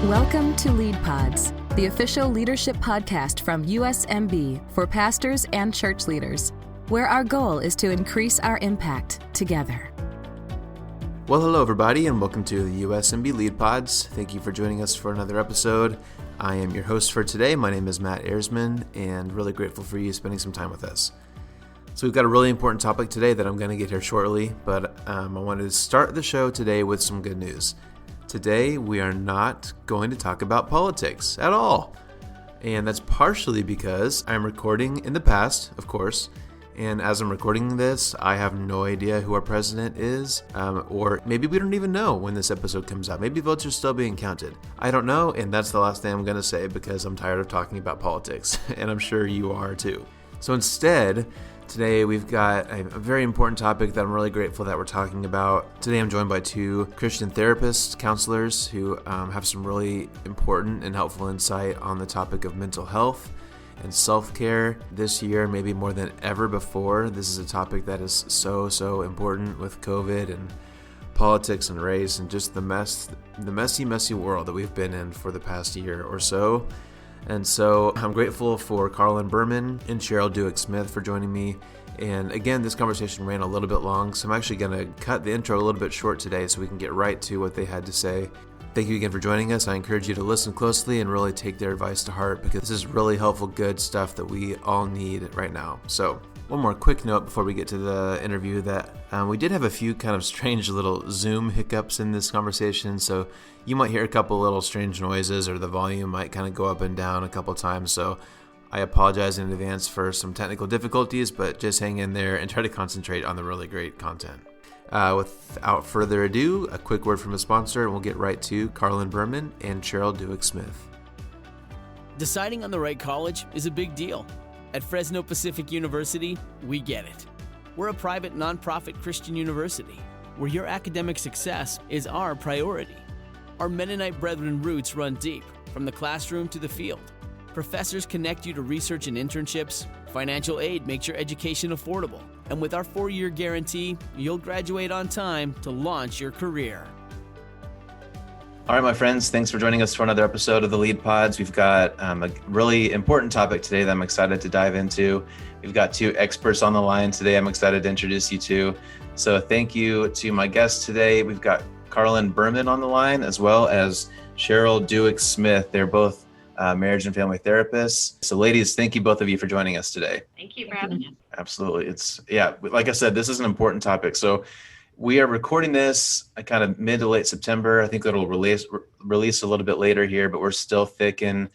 Welcome to Lead Pods, the official leadership podcast from USMB for pastors and church leaders, where our goal is to increase our impact together. Well, hello everybody, and welcome to the USMB Lead Pods. Thank you for joining us for another episode. I am your host for today. My name is Matt Ersman, and really grateful for you spending some time with us. So we've got a really important topic today that I'm going to get here shortly, but I wanted to start the show today with some good news. Today, we are not going to talk about politics at all. And that's partially because I'm recording in the past, of course. And as I'm recording this, I have no idea who our president is. Or maybe we don't even know when this episode comes out. Maybe votes are still being counted. I don't know. And that's the last thing I'm going to say because I'm tired of talking about politics. And I'm sure you are too. So instead, today we've got a very important topic that I'm really grateful that we're talking about. Today I'm joined by two Christian therapists, counselors who have some really important and helpful insight on the topic of mental health and self-care this year, maybe more than ever before. This is a topic that is so important with COVID and politics and race and just the messy world that we've been in for the past year or so. And so I'm grateful for Carlin Buhrman and Cheryl Dueck for joining me. And again, this conversation ran a little bit long, so I'm actually going to cut the intro a little bit short today so we can get right to what they had to say. Thank you again for joining us. I encourage you to listen closely and really take their advice to heart because this is really helpful, good stuff that we all need right now. So one more quick note before we get to the interview that we did have a few kind of strange little Zoom hiccups in this conversation. So you might hear a couple little strange noises or the volume might kind of go up and down a couple times. So I apologize in advance for some technical difficulties, but just hang in there and try to concentrate on the really great content. Without further ado, a quick word from a sponsor and we'll get right to Carlin Buhrman and Cheryl Dueck. Deciding on the right college is a big deal. At Fresno Pacific University, we get it. We're a private nonprofit Christian university where your academic success is our priority. Our Mennonite Brethren roots run deep, from the classroom to the field. Professors connect you to research and internships. Financial aid makes your education affordable. And with our 4-year guarantee, you'll graduate on time to launch your career. All right, my friends, thanks for joining us for another episode of the Lead Pods. We've got a really important topic today that I'm excited to dive into. We've got two experts on the line today I'm excited to introduce you to. So thank you to my guests today. We've got Carlin Buhrman on the line as well as Cheryl Dueck. They're both marriage and family therapists. So ladies, thank you both of you for joining us today. Thank you for having us. Absolutely. Like I said, this is an important topic. So we are recording this kind of mid to late September. I think it'll release a little bit later here, but we're still thick in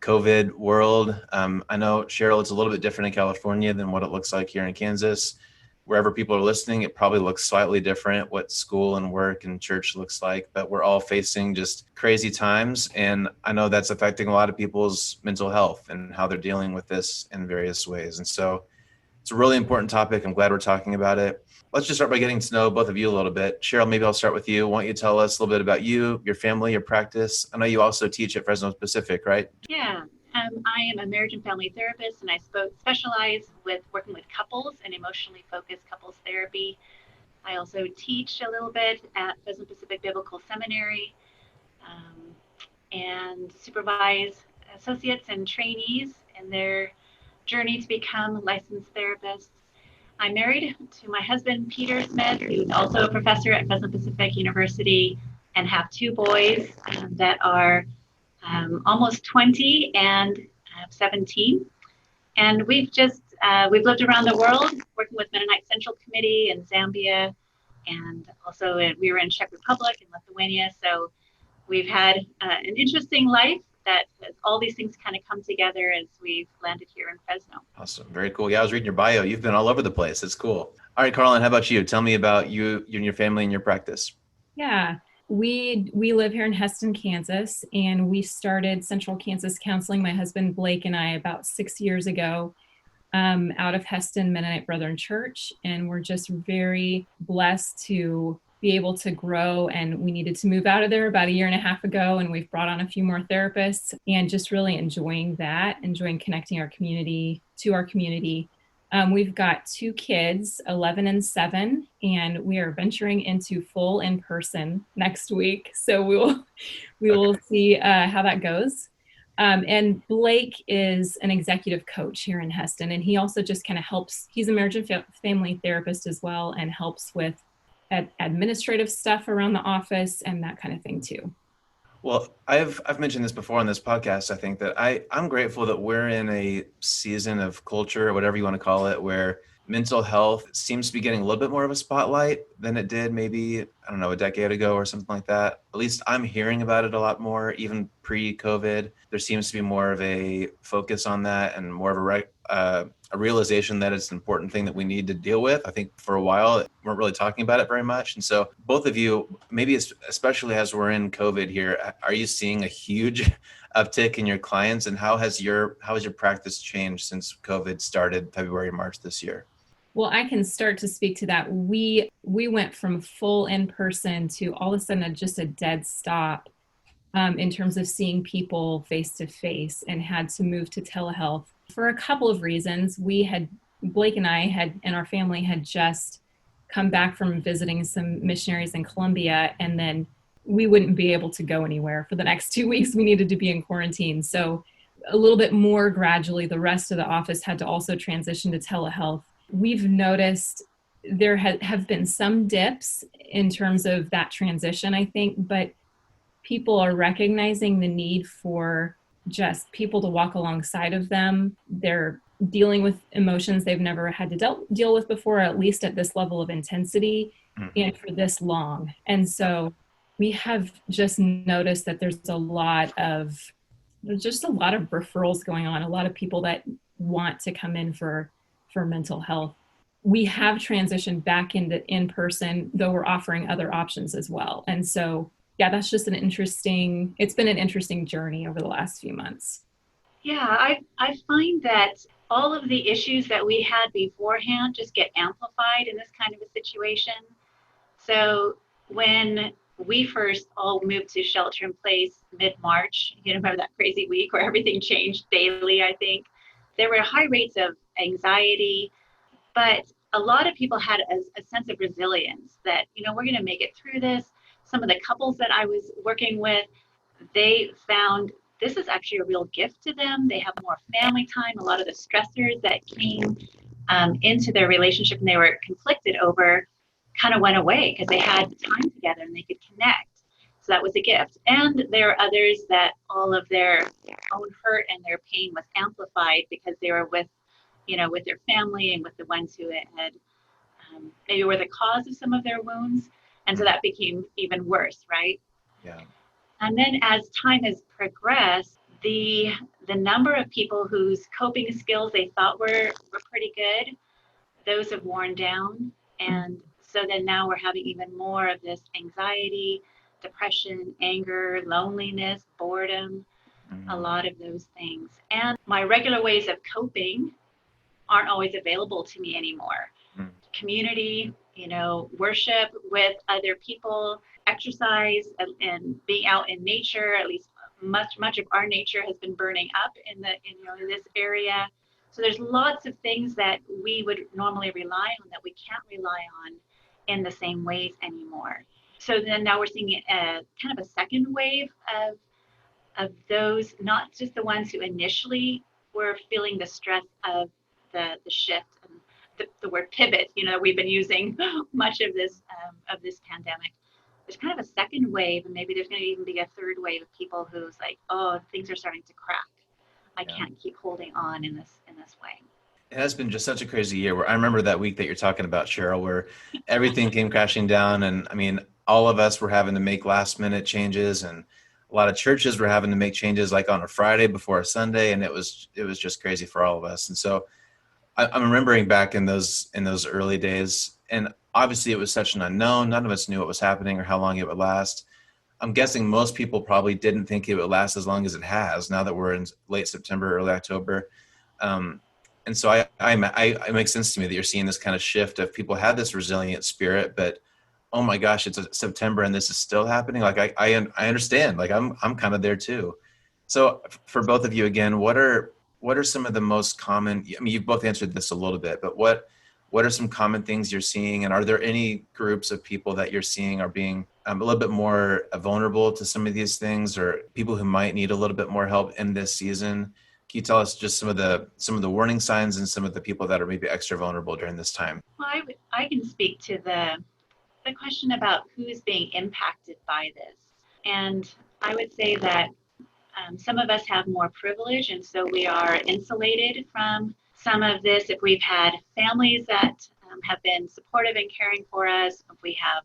COVID world. I know, Cheryl, it's a little bit different in California than what it looks like here in Kansas. Wherever people are listening, it probably looks slightly different what school and work and church looks like, but we're all facing just crazy times. And I know that's affecting a lot of people's mental health and how they're dealing with this in various ways. And so it's a really important topic. I'm glad we're talking about it. Let's just start by getting to know both of you a little bit. Cheryl, maybe I'll start with you. Why don't you tell us a little bit about you, your family, your practice? I know you also teach at Fresno Pacific, right? Yeah, I am a marriage and family therapist, and I specialize with working with couples and emotionally focused couples therapy. I also teach a little bit at Fresno Pacific Biblical Seminary and supervise associates and trainees in their journey to become licensed therapists. I'm married to my husband, Peter Smith, who's also a professor at Fresno Pacific University, and have two boys that are almost 20 and 17. And we've lived around the world working with Mennonite Central Committee in Zambia, and also we were in Czech Republic and Lithuania. So we've had an interesting life that all these things kind of come together as we've landed here in Fresno. Awesome. Very cool. Yeah, I was reading your bio. You've been all over the place. It's cool. All right, Carlin, how about you? Tell me about you and your family and your practice. Yeah, we live here in Heston, Kansas, and we started Central Kansas Counseling, my husband Blake and I, about 6 years ago out of Heston Mennonite Brethren Church. And we're just very blessed to be able to grow, and we needed to move out of there about 1.5 years ago, and we've brought on a few more therapists and just really enjoying connecting our community to our community. We've got 2 kids, 11 and 7, and we are venturing into full in-person next week. So we will see how that goes. And Blake is an executive coach here in Heston, and he also just kind of helps. He's a marriage and family therapist as well, and helps with administrative stuff around the office and that kind of thing too. Well, I've mentioned this before on this podcast. I think that I'm grateful that we're in a season of culture, or whatever you want to call it, where mental health seems to be getting a little bit more of a spotlight than it did maybe, I don't know, a decade ago or something like that. At least I'm hearing about it a lot more, even pre-COVID. There seems to be more of a focus on that and more of a realization that it's an important thing that we need to deal with. I think for a while, we weren't really talking about it very much. And so both of you, maybe especially as we're in COVID here, are you seeing a huge uptick in your clients, and how has your practice changed since COVID started February, March this year? Well, I can start to speak to that. We went from full in person to all of a sudden just a dead stop in terms of seeing people face to face, and had to move to telehealth for a couple of reasons. Blake and I and our family had just come back from visiting some missionaries in Colombia, and then we wouldn't be able to go anywhere for the next 2 weeks. We needed to be in quarantine. So a little bit more gradually, the rest of the office had to also transition to telehealth. We've noticed there have been some dips in terms of that transition, I think, but people are recognizing the need for just people to walk alongside of them. They're dealing with emotions they've never had to deal with before, at least at this level of intensity and for this long. And so we have just noticed that there's a lot of referrals going on, a lot of people that want to come in for mental health. We have transitioned back into in-person, though we're offering other options as well. And so, yeah, that's just it's been an interesting journey over the last few months. Yeah, I find that all of the issues that we had beforehand just get amplified in this kind of a situation. So when we first all moved to shelter in place mid-March, remember that crazy week where everything changed daily, I think. There were high rates of anxiety, but a lot of people had a sense of resilience that, we're going to make it through this. Some of the couples that I was working with, they found this is actually a real gift to them. They have more family time. A lot of the stressors that came into their relationship and they were conflicted over kind of went away because they had time together and they could connect. So that was a gift. And there are others that all of their own hurt and their pain was amplified because they were with their family and with the ones who had maybe were the cause of some of their wounds. And so that became even worse, right? Yeah. And then as time has progressed, the number of people whose coping skills they thought were pretty good, those have worn down. And so then now we're having even more of this anxiety, depression, anger, loneliness, boredom, a lot of those things. And my regular ways of coping aren't always available to me anymore. Community, worship with other people, exercise, and being out in nature. At least much of our nature has been burning up in this area. So there's lots of things that we would normally rely on that we can't rely on in the same ways anymore. So then now we're seeing a kind of a second wave of those, not just the ones who initially were feeling the stress of the shift and the word pivot, we've been using much of this pandemic. There's kind of a second wave, and maybe there's going to even be a third wave of people who's like, oh, things are starting to crack. I can't keep holding on in this way. It has been just such a crazy year. Where I remember that week that you're talking about, Cheryl, where everything came crashing down, and I mean, all of us were having to make last minute changes, and a lot of churches were having to make changes like on a Friday before a Sunday, and it was just crazy for all of us. And so I'm remembering back in those early days, and obviously it was such an unknown. None of us knew what was happening or how long it would last. I'm guessing most people probably didn't think it would last as long as it has, now that we're in late September, early October. And so it makes sense to me that you're seeing this kind of shift of people had this resilient spirit, but oh my gosh, it's September and this is still happening. Like I understand, like I'm kind of there too. So for both of you again, what are what are some of the most common, I mean, you've both answered this a little bit, but what are some common things you're seeing? And are there any groups of people that you're seeing are being a little bit more vulnerable to some of these things, or people who might need a little bit more help in this season? Can you tell us just some of the warning signs and some of the people that are maybe extra vulnerable during this time? Well, I can speak to the question about who's being impacted by this. And I would say that some of us have more privilege, and so we are insulated from some of this. If we've had families that have been supportive and caring for us, if we have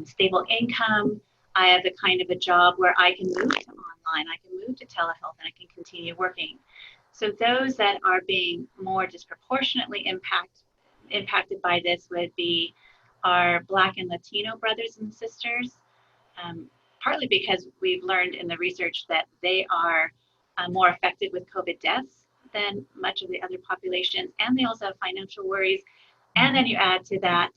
stable income, I have the kind of a job where I can move to online, I can move to telehealth, and I can continue working. So those that are being more disproportionately impacted by this would be our Black and Latino brothers and sisters, partly because we've learned in the research that they are more affected with COVID deaths than much of the other populations, and they also have financial worries. And then you add to that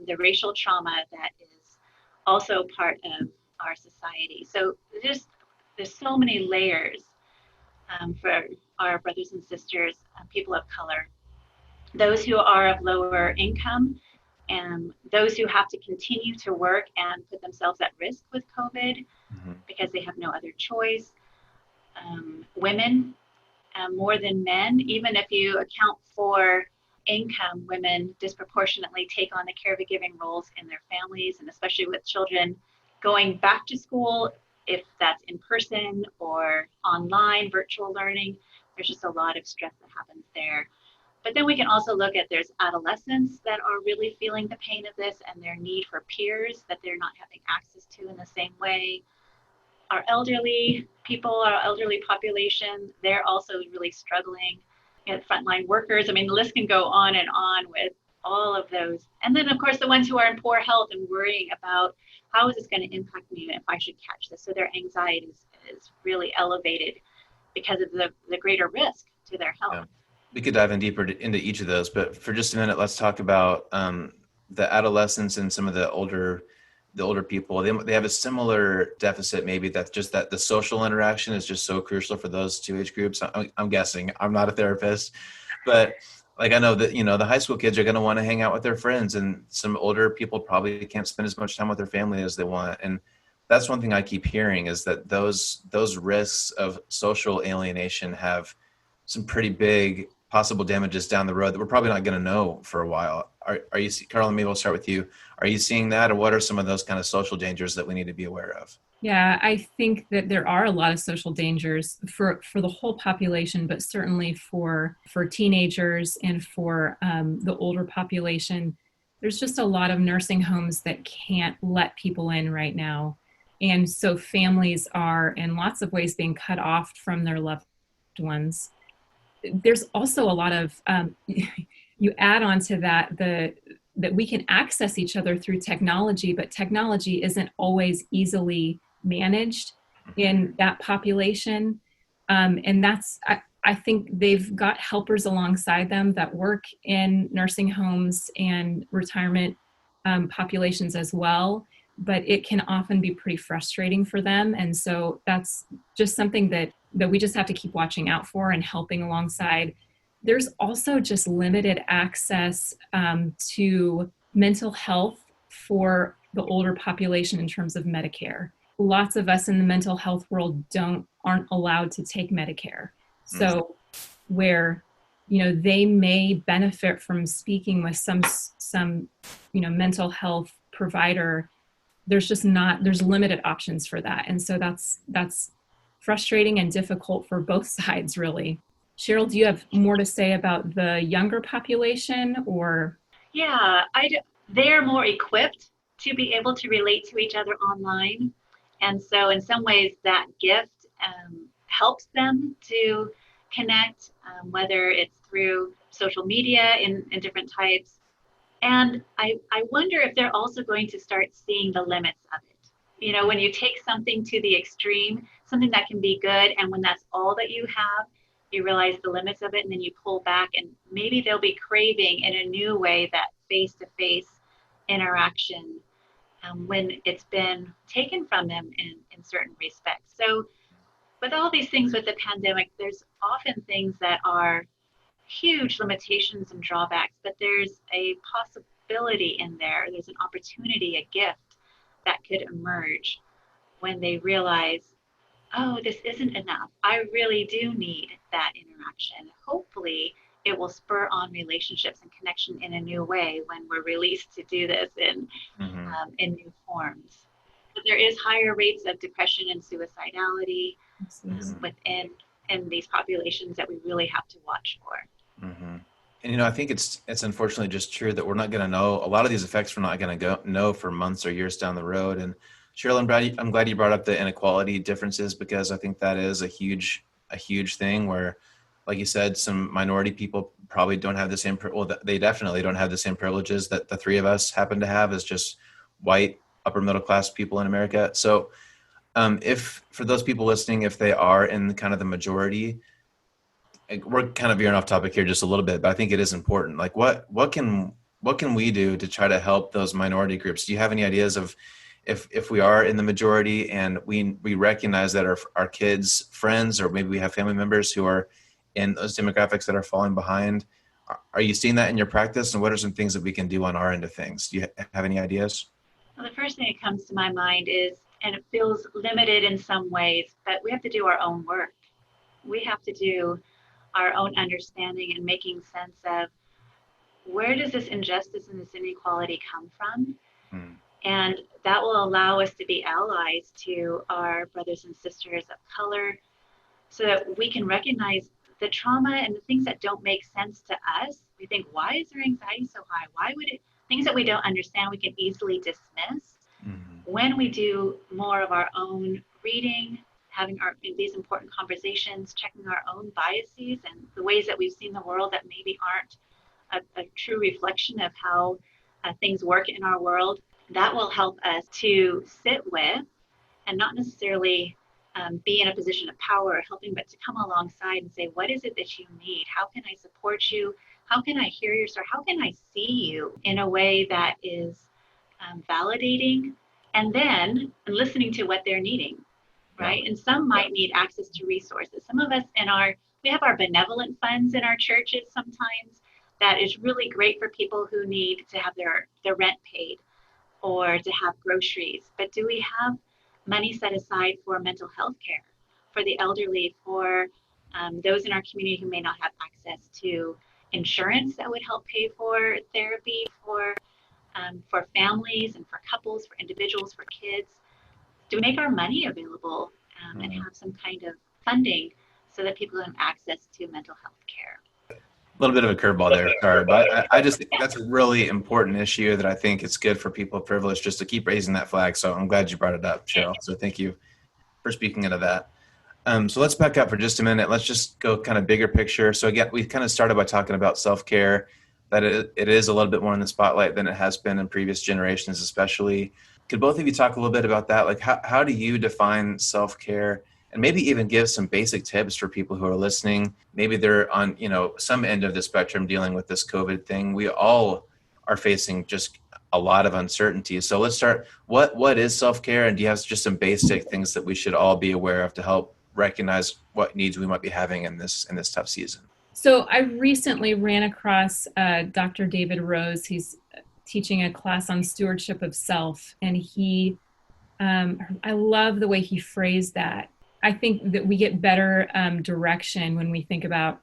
the racial trauma that is also part of our society. So there's so many layers for our brothers and sisters, people of color, those who are of lower income, and those who have to continue to work and put themselves at risk with COVID because they have no other choice. Women, more than men, even if you account for income, women disproportionately take on the caregiving roles in their families, and especially with children going back to school, if that's in person or online, virtual learning, there's just a lot of stress that happens there. But then we can also look at there's adolescents that are really feeling the pain of this and their need for peers that they're not having access to in the same way. Our elderly people, our elderly population, they're also really struggling. Frontline workers, I mean, the list can go on and on with all of those. And then, of course, the ones who are in poor health and worrying about how is this going to impact me if I should catch this. So their anxiety is really elevated because of the greater risk to their health. Yeah. We could dive in deeper into each of those, but for just a minute, let's talk about the adolescents and some of the older people. They have a similar deficit, maybe that the social interaction is just so crucial for those two age groups. I'm guessing. I'm not a therapist, but like I know that the high school kids are going to want to hang out with their friends, and some older people probably can't spend as much time with their family as they want. And that's one thing I keep hearing is that those risks of social alienation have some pretty big possible damages down the road that we're probably not going to know for a while. Are you, Carlin, maybe we'll start with you. Are you seeing that, or what are some of those kind of social dangers that we need to be aware of? Yeah, I think that there are a lot of social dangers for the whole population, but certainly for teenagers and for the older population. There's just a lot of nursing homes that can't let people in right now. And so families are in lots of ways being cut off from their loved ones. There's also a lot of, you add on to that, that we can access each other through technology, but technology isn't always easily managed in that population. And I think they've got helpers alongside them that work in nursing homes and retirement populations as well, but it can often be pretty frustrating for them. And so that's just something that we just have to keep watching out for and helping alongside. There's also just limited access to mental health for the older population in terms of Medicare. Lots of us in the mental health world aren't allowed to take Medicare. So where, they may benefit from speaking with some mental health provider, there's limited options for that. And so that's frustrating and difficult for both sides, really. Cheryl, do you have more to say about the younger population, or? Yeah, they're more equipped to be able to relate to each other online. And so in some ways that gift helps them to connect, whether it's through social media in different types. And I wonder if they're also going to start seeing the limits of it. When you take something to the extreme, something that can be good, and when that's all that you have, you realize the limits of it, and then you pull back, and maybe they'll be craving in a new way that face-to-face interaction when it's been taken from them in certain respects. So with all these things with the pandemic, there's often things that are huge limitations and drawbacks, but there's a possibility in there. There's an opportunity, a gift that could emerge when they realize, oh, this isn't enough. I really do need that interaction. Hopefully, it will spur on relationships and connection in a new way when we're released to do this in new forms. But there is higher rates of depression and suicidality within these populations that we really have to watch for. Mm-hmm. And, I think it's unfortunately just true that we're not going to know a lot of these effects. We're not going to know for months or years down the road. And Cheryl, I'm glad you brought up the inequality differences, because I think that is a huge thing where, like you said, some minority people probably don't have the same, they definitely don't have the same privileges that the three of us happen to have as just white, upper middle class people in America. So if, for those people listening, if they are in kind of the majority, we're kind of veering off topic here just a little bit, but I think it is important. Like what can we do to try to help those minority groups? Do you have any ideas of if we are in the majority and we recognize that our kids' friends, or maybe we have family members who are in those demographics that are falling behind? Are you seeing that in your practice? And what are some things that we can do on our end of things? Do you have any ideas? Well, the first thing that comes to my mind is, and it feels limited in some ways, but we have to do our own work. We have to do our own understanding and making sense of, where does this injustice and this inequality come from? And that will allow us to be allies to our brothers and sisters of color, so that we can recognize the trauma and the things that don't make sense to us. We think, why is their anxiety so high? Why would it? Things that we don't understand, we can easily dismiss. When we do more of our own reading, having these important conversations, checking our own biases and the ways that we've seen the world that maybe aren't a true reflection of how things work in our world, that will help us to sit with and not necessarily be in a position of power or helping, but to come alongside and say, what is it that you need? How can I support you? How can I hear your story? How can I see you in a way that is validating, and then listening to what they're needing, right? And some might need access to resources. Some of us we have our benevolent funds in our churches sometimes that is really great for people who need to have their rent paid or to have groceries. But do we have money set aside for mental health care, for the elderly, for those in our community who may not have access to insurance that would help pay for therapy, for families and for couples, for individuals, for kids? Do we make our money available and have some kind of funding so that people have access to mental health care? A little bit of a curveball there, sorry, but I just think that's a really important issue that I think it's good for people privileged just to keep raising that flag. So I'm glad you brought it up, Cheryl. So thank you for speaking into that. So let's back up for just a minute. Let's just go kind of bigger picture. So again, we kind of started by talking about self-care, that it is a little bit more in the spotlight than it has been in previous generations, especially. Could both of you talk a little bit about that? Like how do you define self-care? And maybe even give some basic tips for people who are listening. Maybe they're on, some end of the spectrum dealing with this COVID thing. We all are facing just a lot of uncertainty. So let's start. What is self-care? And do you have just some basic things that we should all be aware of to help recognize what needs we might be having in this tough season? So I recently ran across Dr. David Rose. He's teaching a class on stewardship of self. And I love the way he phrased that. I think that we get better direction when we think about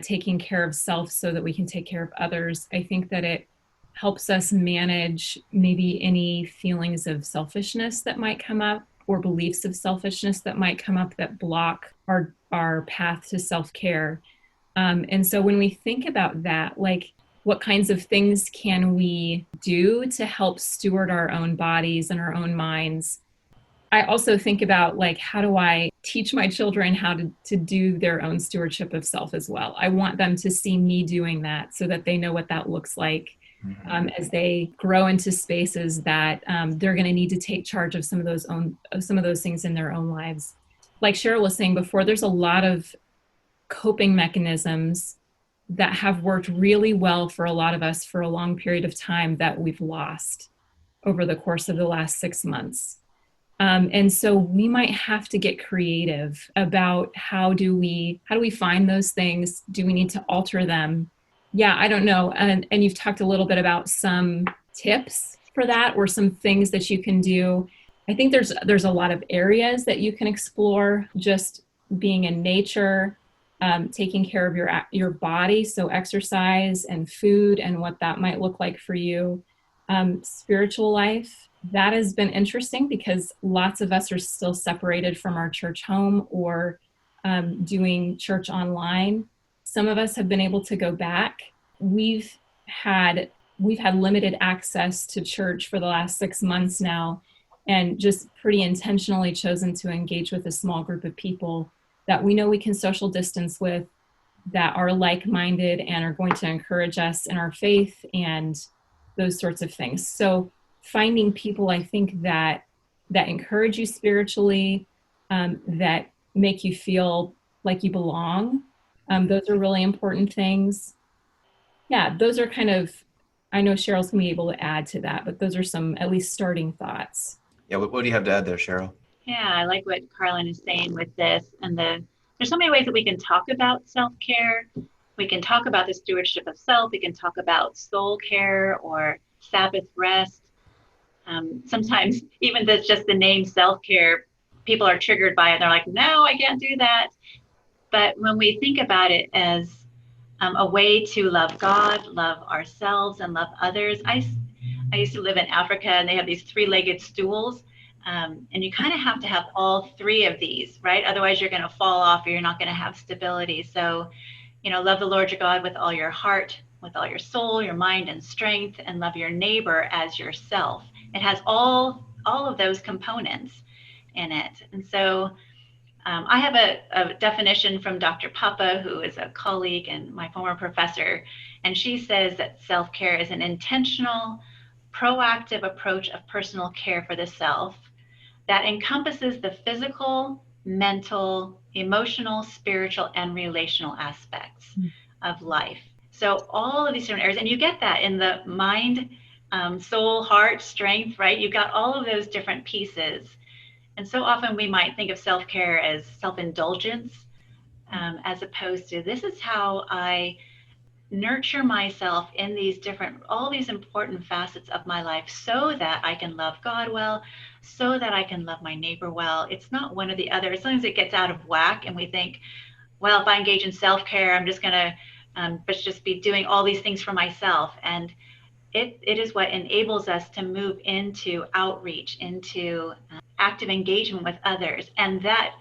taking care of self so that we can take care of others. I think that it helps us manage maybe any feelings of selfishness that might come up, or beliefs of selfishness that might come up that block our path to self-care. And so when we think about that, like, what kinds of things can we do to help steward our own bodies and our own minds? I also think about, like, how do I teach my children how to do their own stewardship of self as well? I want them to see me doing that so that they know what that looks like as they grow into spaces that they're going to need to take charge of some of those things in their own lives. Like Cheryl was saying before, there's a lot of coping mechanisms that have worked really well for a lot of us for a long period of time that we've lost over the course of the last 6 months. And so we might have to get creative about how do we find those things? Do we need to alter them? Yeah, I don't know. And you've talked a little bit about some tips for that or some things that you can do. I think there's a lot of areas that you can explore, just being in nature, taking care of your body, so exercise and food and what that might look like for you. Spiritual life, that has been interesting because lots of us are still separated from our church home or doing church online. Some of us have been able to go back. We've had limited access to church for the last 6 months now, and just pretty intentionally chosen to engage with a small group of people that we know we can social distance with, that are like-minded and are going to encourage us in our faith and those sorts of things. So finding people, I think, that encourage you spiritually, that make you feel like you belong, those are really important things. Yeah, those are kind of, I know Cheryl's going to be able to add to that, but those are some at least starting thoughts. Yeah, what do you have to add there, Cheryl? Yeah, I like what Carlin is saying with this. And there's so many ways that we can talk about self-care. We can talk about the stewardship of self. We can talk about soul care or Sabbath rest. Sometimes even just the name self-care, people are triggered by it. They're like, no, I can't do that. But when we think about it as a way to love God, love ourselves, and love others. I used to live in Africa, and they have these three-legged stools. And you kind of have to have all three of these, right? Otherwise, you're going to fall off or you're not going to have stability. So, love the Lord your God with all your heart, with all your soul, your mind, and strength, and love your neighbor as yourself. It has all of those components in it. And so I have a definition from Dr. Papa, who is a colleague and my former professor, and she says that self-care is an intentional, proactive approach of personal care for the self that encompasses the physical, mental, emotional, spiritual, and relational aspects of life. So all of these different areas, and you get that in the mind, soul, heart, strength, right? You've got all of those different pieces. And so often we might think of self-care as self-indulgence, as opposed to this is how I nurture myself in all these important facets of my life so that I can love God well, so that I can love my neighbor well. It's not one or the other. As long as it gets out of whack and we think, well, if I engage in self-care, I'm just going to just be doing all these things for myself. And it is what enables us to move into outreach, into active engagement with others. And that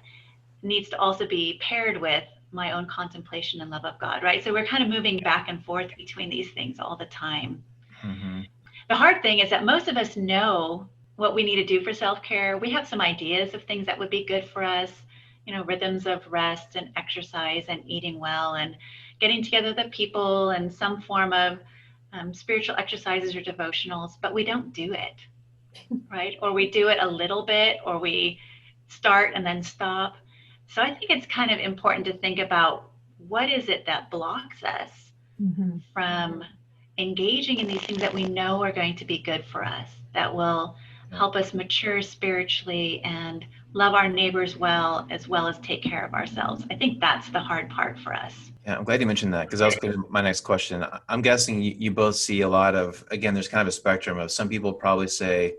needs to also be paired with my own contemplation and love of God, right? So we're kind of moving back and forth between these things all the time. Mm-hmm. The hard thing is that most of us know what we need to do for self-care. We have some ideas of things that would be good for us, rhythms of rest and exercise and eating well and getting together with people and some form of spiritual exercises or devotionals, but we don't do it, right? Or we do it a little bit, or we start and then stop. So I think it's kind of important to think about what is it that blocks us from engaging in these things that we know are going to be good for us, that will help us mature spiritually and love our neighbors well as take care of ourselves. I think that's the hard part for us. Yeah, I'm glad you mentioned that because that was going to be my next question. I'm guessing you both see a lot of, again, there's kind of a spectrum of some people probably say,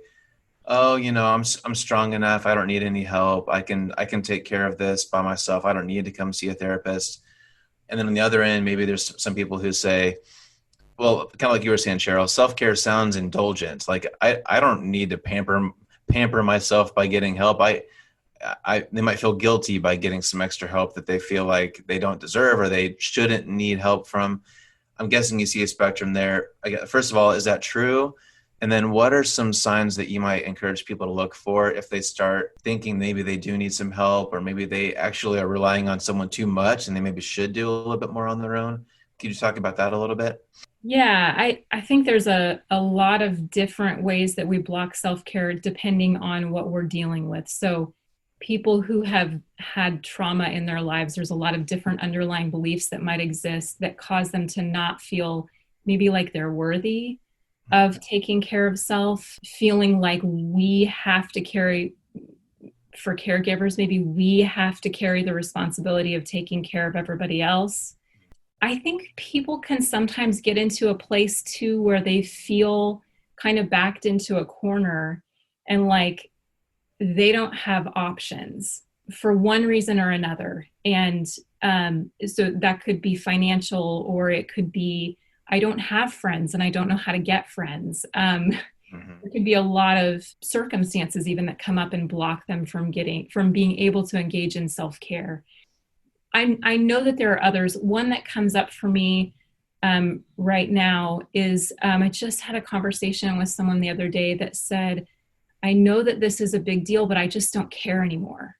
oh, I'm strong enough. I don't need any help. I can take care of this by myself. I don't need to come see a therapist. And then on the other end, maybe there's some people who say, well, kind of like you were saying, Cheryl, self-care sounds indulgent. Like I don't need to pamper myself by getting help. They might feel guilty by getting some extra help that they feel like they don't deserve or they shouldn't need help from. I'm guessing you see a spectrum there. First of all, is that true? And then what are some signs that you might encourage people to look for if they start thinking maybe they do need some help, or maybe they actually are relying on someone too much and they maybe should do a little bit more on their own? Can you talk about that a little bit? Yeah, I think there's a lot of different ways that we block self-care depending on what we're dealing with. So people who have had trauma in their lives, there's a lot of different underlying beliefs that might exist that cause them to not feel maybe like they're worthy of taking care of self, feeling like we have to carry for caregivers, maybe we have to carry the responsibility of taking care of everybody else. I think people can sometimes get into a place too where they feel kind of backed into a corner and like they don't have options for one reason or another. And so that could be financial, or it could be, I don't have friends and I don't know how to get friends. There could be a lot of circumstances even that come up and block them from being able to engage in self-care. I know that there are others. One that comes up for me right now is I just had a conversation with someone the other day that said, I know that this is a big deal, but I just don't care anymore.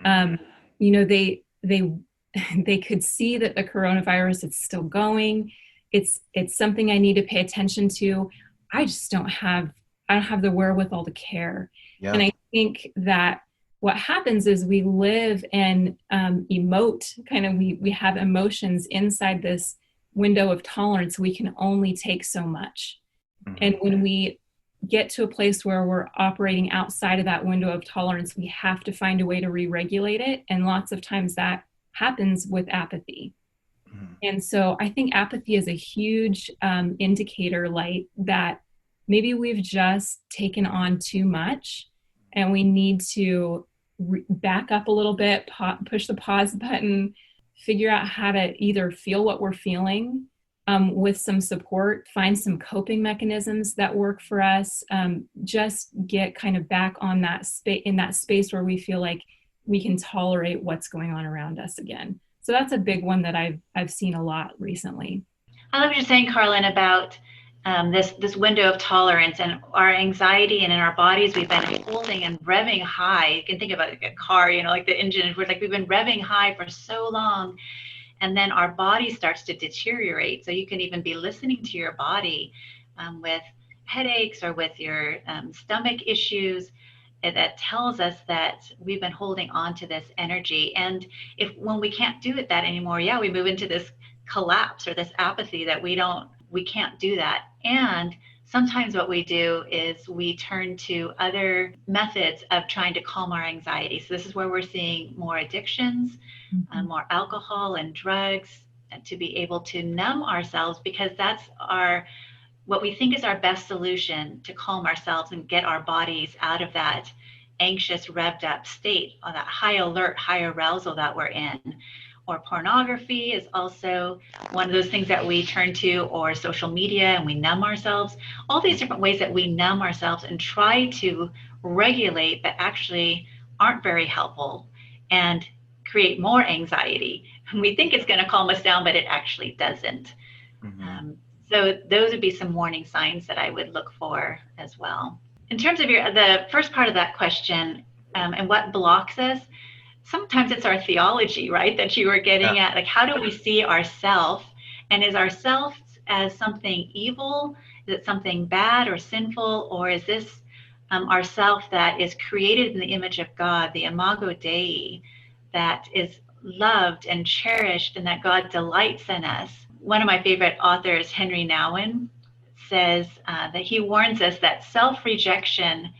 They could see that the coronavirus is still going. It's something I need to pay attention to. I don't have the wherewithal to care. Yeah. And I think that what happens is we live and emote, we have emotions inside this window of tolerance. We can only take so much. Mm-hmm. And when we get to a place where we're operating outside of that window of tolerance, we have to find a way to re-regulate it. And lots of times that happens with apathy. Mm-hmm. And so I think apathy is a huge indicator light that maybe we've just taken on too much and we need to back up a little bit, push the pause button, figure out how to either feel what we're feeling with some support, find some coping mechanisms that work for us, just get kind of back on that in that space where we feel like we can tolerate what's going on around us again. So that's a big one that I've seen a lot recently. I love what you're saying, Carlin, about this window of tolerance and our anxiety, and in our bodies we've been holding and revving high. You can think about like a car, like the engine, we're like we've been revving high for so long, and then our body starts to deteriorate. So you can even be listening to your body with headaches or with your stomach issues. That tells us that we've been holding on to this energy. And when we can't do that anymore, we move into this collapse or this apathy that we can't do that. And sometimes what we do is we turn to other methods of trying to calm our anxiety. So this is where we're seeing more addictions, more alcohol and drugs, to be able to numb ourselves, because that's what we think is our best solution to calm ourselves and get our bodies out of that anxious, revved up state, or that high alert, high arousal that we're in. Or pornography is also one of those things that we turn to, or social media, and we numb ourselves. All these different ways that we numb ourselves and try to regulate, but actually aren't very helpful and create more anxiety. And we think it's going to calm us down, but it actually doesn't. Mm-hmm. So those would be some warning signs that I would look for as well. In terms of the first part of that question, and what blocks us, sometimes it's our theology, right, that you were getting at. Like, how do we see ourself? And is ourself as something evil? Is it something bad or sinful? Or is this ourself that is created in the image of God, the imago Dei, that is loved and cherished, and that God delights in us? One of my favorite authors, Henry Nouwen, says that he warns us that self-rejection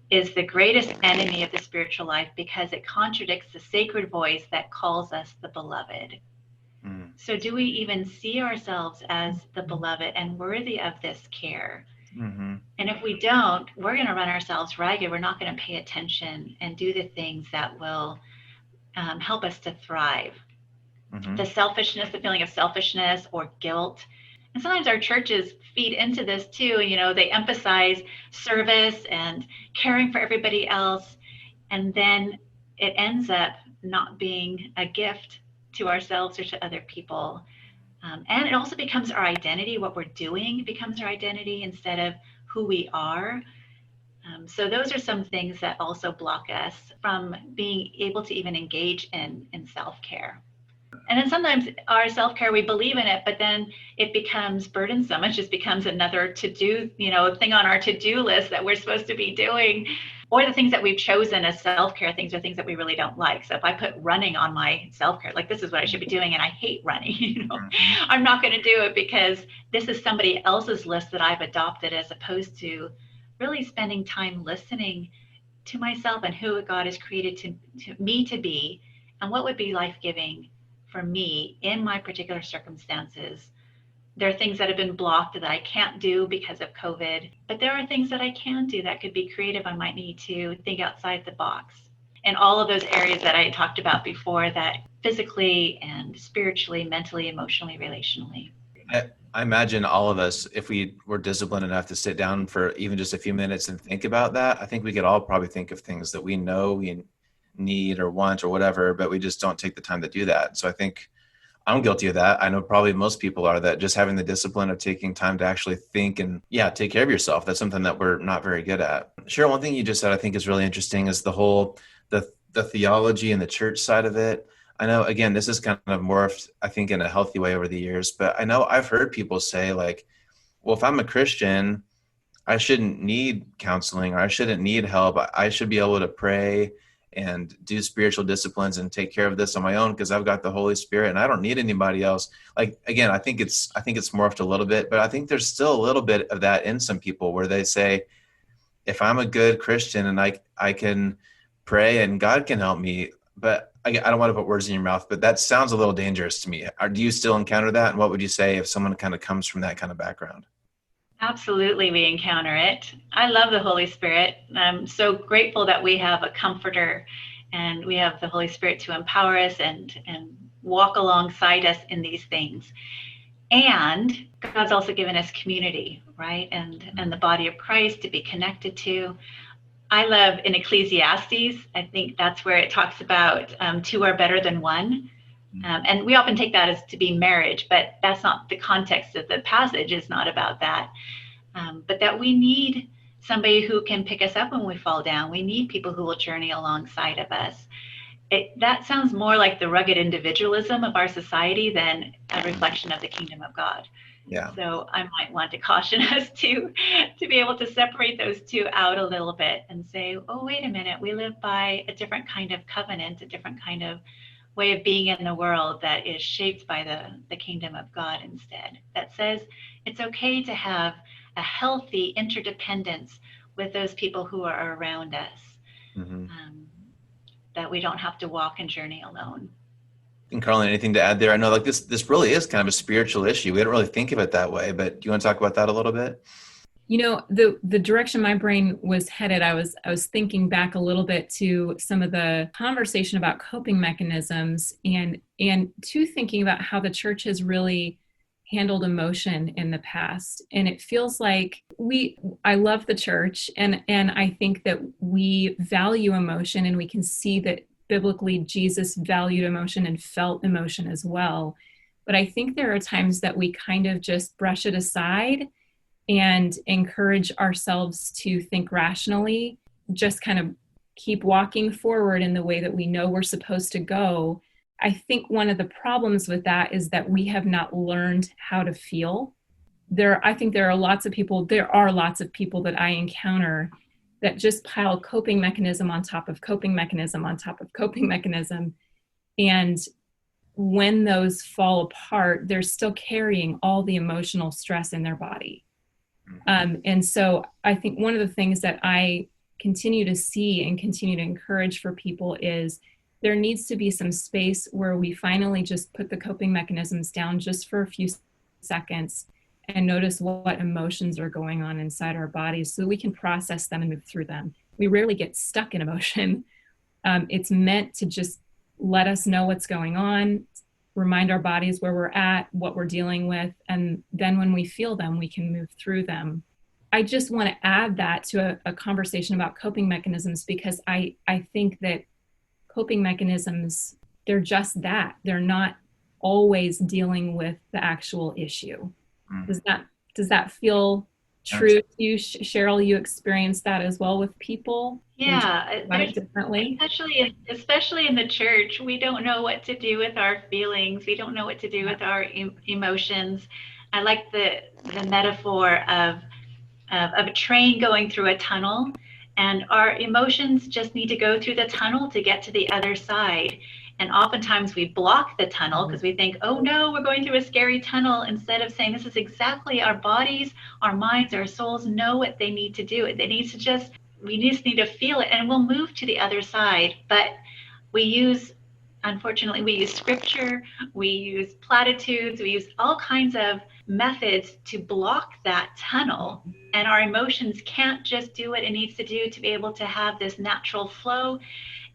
is the greatest enemy of the spiritual life, because it contradicts the sacred voice that calls us the beloved. Mm. So do we even see ourselves as the beloved and worthy of this care? Mm-hmm. And if we don't, we're going to run ourselves ragged. We're not going to pay attention and do the things that will help us to thrive. Mm-hmm. The selfishness, the feeling of selfishness or guilt. And sometimes our churches feed into this too. They emphasize service and caring for everybody else. And then it ends up not being a gift to ourselves or to other people. And it also becomes our identity. What we're doing becomes our identity instead of who we are. So those are some things that also block us from being able to even engage in self-care. And then sometimes our self-care, we believe in it, but then it becomes burdensome. It just becomes another to-do, thing on our to-do list that we're supposed to be doing. Or the things that we've chosen as self-care things are things that we really don't like. So if I put running on my self-care, like this is what I should be doing, and I hate running, I'm not going to do it because this is somebody else's list that I've adopted, as opposed to really spending time listening to myself and who God has created to me to be, and what would be life-giving for me in my particular circumstances. There are things that have been blocked that I can't do because of COVID, but there are things that I can do that could be creative. I might need to think outside the box. And all of those areas that I talked about before, that physically and spiritually, mentally, emotionally, relationally. I imagine all of us, if we were disciplined enough to sit down for even just a few minutes and think about that, I think we could all probably think of things that we know we need or want or whatever, but we just don't take the time to do that. So I think I'm guilty of that. I know probably most people are, that just having the discipline of taking time to actually think and take care of yourself. That's something that we're not very good at. Cheryl, one thing you just said I think is really interesting is the whole, the theology and the church side of it. I know, again, this is kind of morphed, I think, in a healthy way over the years, but I know I've heard people say like, well, if I'm a Christian, I shouldn't need counseling, or I shouldn't need help. I should be able to pray and do spiritual disciplines and take care of this on my own because I've got the Holy Spirit and I don't need anybody else. Like, again, I think it's morphed a little bit, but I think there's still a little bit of that in some people where they say, if I'm a good Christian and I can pray and God can help me, but I don't want to put words in your mouth, but that sounds a little dangerous to me. Do you still encounter that? And what would you say if someone kind of comes from that kind of background? Absolutely, we encounter it. I love the Holy Spirit. I'm so grateful that we have a comforter and we have the Holy Spirit to empower us and walk alongside us in these things. And God's also given us community, right? And the body of Christ to be connected to. I love in Ecclesiastes, I think that's where it talks about two are better than one. And we often take that as to be marriage, but that's not the context of the passage, is not about that. But that we need somebody who can pick us up when we fall down. We need people who will journey alongside of us. That sounds more like the rugged individualism of our society than a reflection of the kingdom of God. Yeah. So I might want to caution us to be able to separate those two out a little bit and say, oh, wait a minute, we live by a different kind of covenant, a different kind of way of being in the world that is shaped by the kingdom of God instead. That says it's okay to have a healthy interdependence with those people who are around us, that we don't have to walk and journey alone. And Carlin, anything to add there? I know like this really is kind of a spiritual issue. We don't really think of it that way, but do you want to talk about that a little bit? You know, the direction my brain was headed, I was thinking back a little bit to some of the conversation about coping mechanisms and to thinking about how the church has really handled emotion in the past. And it feels like I love the church and I think that we value emotion, and we can see that biblically Jesus valued emotion and felt emotion as well. But I think there are times that we kind of just brush it aside and encourage ourselves to think rationally, just kind of keep walking forward in the way that we know we're supposed to go. I think one of the problems with that is that we have not learned how to feel. I think there are lots of people that I encounter that just pile coping mechanism on top of coping mechanism on top of coping mechanism. And when those fall apart, they're still carrying all the emotional stress in their body. And so I think one of the things that I continue to see and continue to encourage for people is there needs to be some space where we finally just put the coping mechanisms down just for a few seconds and notice what emotions are going on inside our bodies so we can process them and move through them. We rarely get stuck in emotion. It's meant to just let us know what's going on, remind our bodies where we're at, what we're dealing with, and then when we feel them, we can move through them. I just want to add that to a conversation about coping mechanisms, because I think that coping mechanisms, they're just that. They're not always dealing with the actual issue. Does that feel true to you, Cheryl? You experienced that as well with people? Yeah, differently. Especially in the church, we don't know what to do with our feelings. We don't know what to do with our emotions. I like the metaphor of a train going through a tunnel, and our emotions just need to go through the tunnel to get to the other side. And oftentimes we block the tunnel because we think, oh no, we're going through a scary tunnel, instead of saying this is exactly our bodies, our minds, our souls know what they need to do. They need to just we just need to feel it, and we'll move to the other side. But unfortunately, we use scripture, we use platitudes, we use all kinds of methods to block that tunnel. And our emotions can't just do what it needs to do to be able to have this natural flow.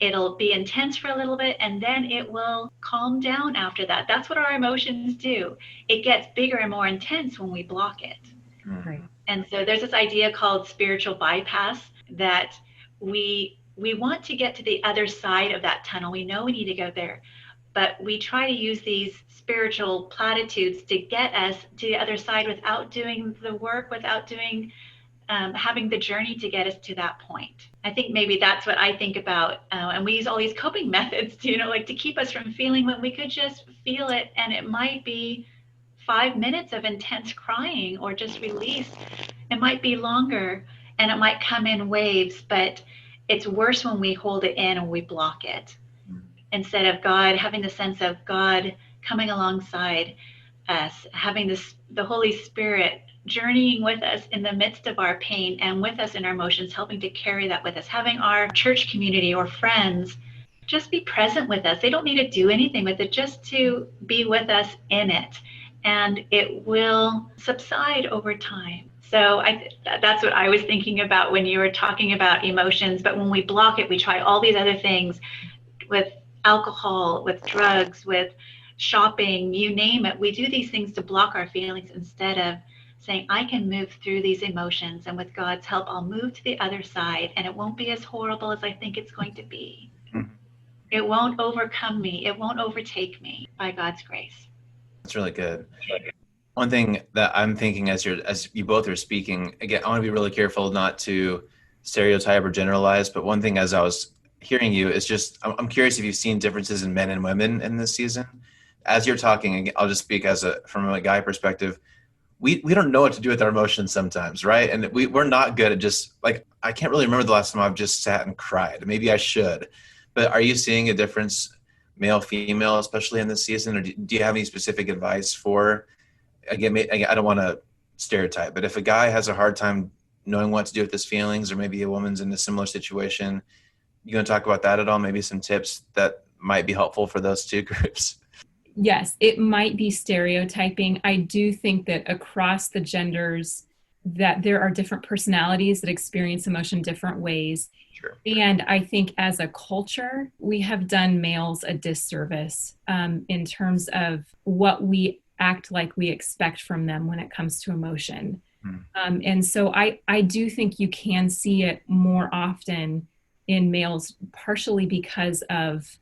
It'll be intense for a little bit, and then it will calm down after that. That's what our emotions do. It gets bigger and more intense when we block it. Right. And so there's this idea called spiritual bypass, that we want to get to the other side of that tunnel. We know we need to go there, but we try to use these spiritual platitudes to get us to the other side without doing the work, without doing having the journey to get us to that point. I think maybe that's what I think about. And we use all these coping methods to, like to keep us from feeling when we could just feel it. And it might be 5 minutes of intense crying or just release. It might be longer, and it might come in waves, but it's worse when we hold it in and we block it. Instead of God, having the sense of God coming alongside us, having the Holy Spirit journeying with us in the midst of our pain and with us in our emotions, helping to carry that with us, having our church community or friends just be present with us. They don't need to do anything with it, just to be with us in it. And it will subside over time. So that's what I was thinking about when you were talking about emotions. But when we block it, we try all these other things with alcohol, with drugs, with shopping, you name it. We do these things to block our feelings instead of saying, I can move through these emotions, and with God's help, I'll move to the other side, and it won't be as horrible as I think it's going to be. It won't overcome me. It won't overtake me, by God's grace. That's really good. One thing that I'm thinking as you both are speaking, again, I want to be really careful not to stereotype or generalize, but one thing as I was hearing you is just, I'm curious if you've seen differences in men and women in this season. As you're talking, I'll just speak from a guy perspective. We don't know what to do with our emotions sometimes, right? And we're not good at just, like, I can't really remember the last time I've just sat and cried. Maybe I should. But are you seeing a difference, male, female, especially in this season? Or do you have any specific advice for, again, I don't want to stereotype, but if a guy has a hard time knowing what to do with his feelings, or maybe a woman's in a similar situation, you going to talk about that at all? Maybe some tips that might be helpful for those two groups? Yes, it might be stereotyping. I do think that across the genders that there are different personalities that experience emotion different ways. Sure. And I think as a culture, we have done males a disservice in terms of what we act like we expect from them when it comes to emotion. And so I do think you can see it more often in males, partially because of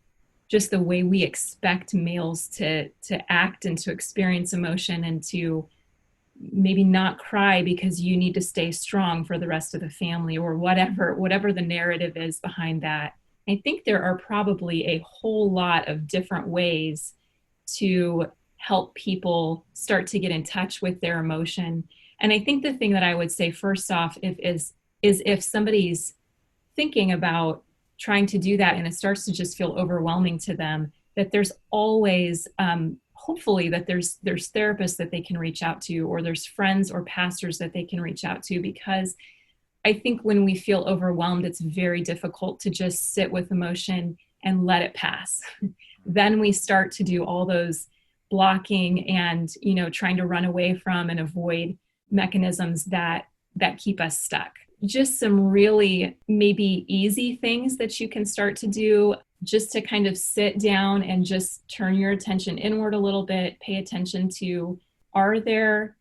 just the way we expect males to act and to experience emotion, and to maybe not cry because you need to stay strong for the rest of the family, or whatever the narrative is behind that. I think there are probably a whole lot of different ways to help people start to get in touch with their emotion. And I think the thing that I would say first off is if somebody's thinking about trying to do that and it starts to just feel overwhelming to them, that there's always hopefully that there's therapists that they can reach out to, or there's friends or pastors that they can reach out to, because I think when we feel overwhelmed, it's very difficult to just sit with emotion and let it pass. Then we start to do all those blocking and, trying to run away from and avoid mechanisms that keep us stuck. Just some really maybe easy things that you can start to do, just to kind of sit down and just turn your attention inward a little bit, pay attention to, are there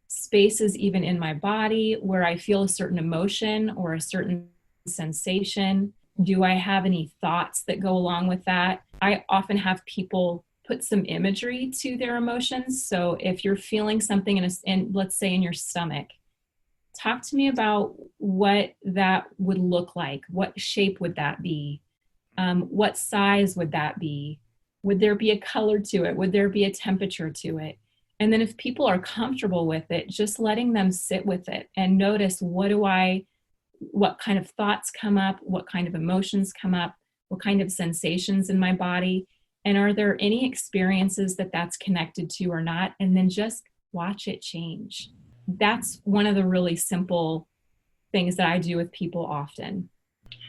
spaces even in my body where I feel a certain emotion or a certain sensation? Do I have any thoughts that go along with that? I often have people put some imagery to their emotions. So if you're feeling something in let's say in your stomach, talk to me about what that would look like. What shape would that be? What size would that be? Would there be a color to it? Would there be a temperature to it? And then if people are comfortable with it, just letting them sit with it and notice, what kind of thoughts come up? What kind of emotions come up? What kind of sensations in my body? And are there any experiences that's connected to or not? And then just watch it change. That's one of the really simple things that I do with people often.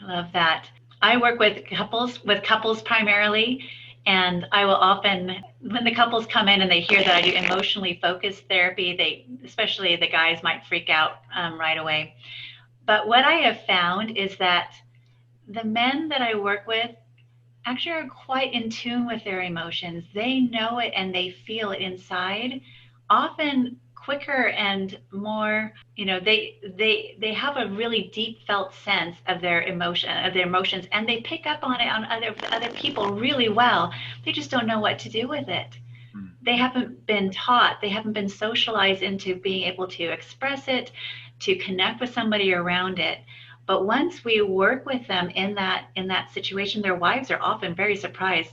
I love that. I work with couples primarily, and I will often, when the couples come in and they hear that I do emotionally focused therapy, especially the guys, might freak out right away. But what I have found is that the men that I work with actually are quite in tune with their emotions. They know it and they feel it inside, often quicker and more, they have a really deep felt sense of their emotions, and they pick up on it on other people really well. They just don't know what to do with it. They haven't been taught, they haven't been socialized into being able to express it, to connect with somebody around it. But once we work with them in that situation, their wives are often very surprised.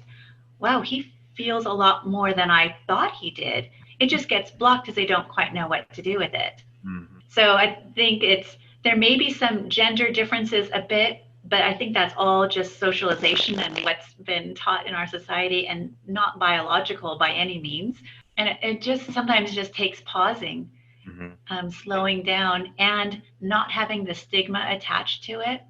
Wow, he feels a lot more than I thought he did. It just gets blocked because they don't quite know what to do with it. Mm-hmm. So I think there may be some gender differences a bit, but I think that's all just socialization and what's been taught in our society, and not biological by any means. And it just sometimes just takes pausing, slowing down, and not having the stigma attached to it.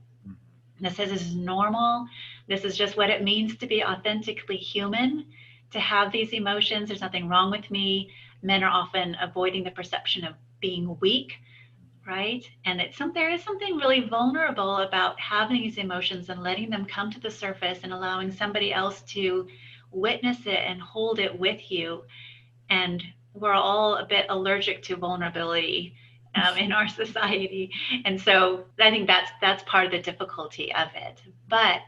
That says this is normal. This is just what it means to be authentically human, to have these emotions. There's nothing wrong with me. Men are often avoiding the perception of being weak, right? And there is something really vulnerable about having these emotions and letting them come to the surface and allowing somebody else to witness it and hold it with you. And we're all a bit allergic to vulnerability in our society. And so I think that's part of the difficulty of it. But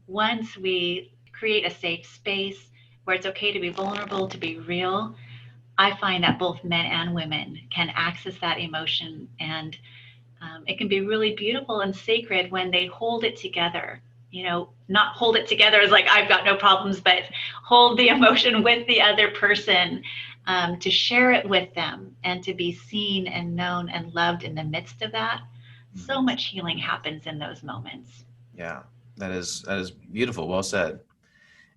once we create a safe space where it's okay to be vulnerable, to be real, I find that both men and women can access that emotion, and it can be really beautiful and sacred when they hold it together. Not hold it together as like I've got no problems, but hold the emotion with the other person, to share it with them and to be seen and known and loved in the midst of that. So much healing happens in those moments. Yeah, that is beautiful. Well said.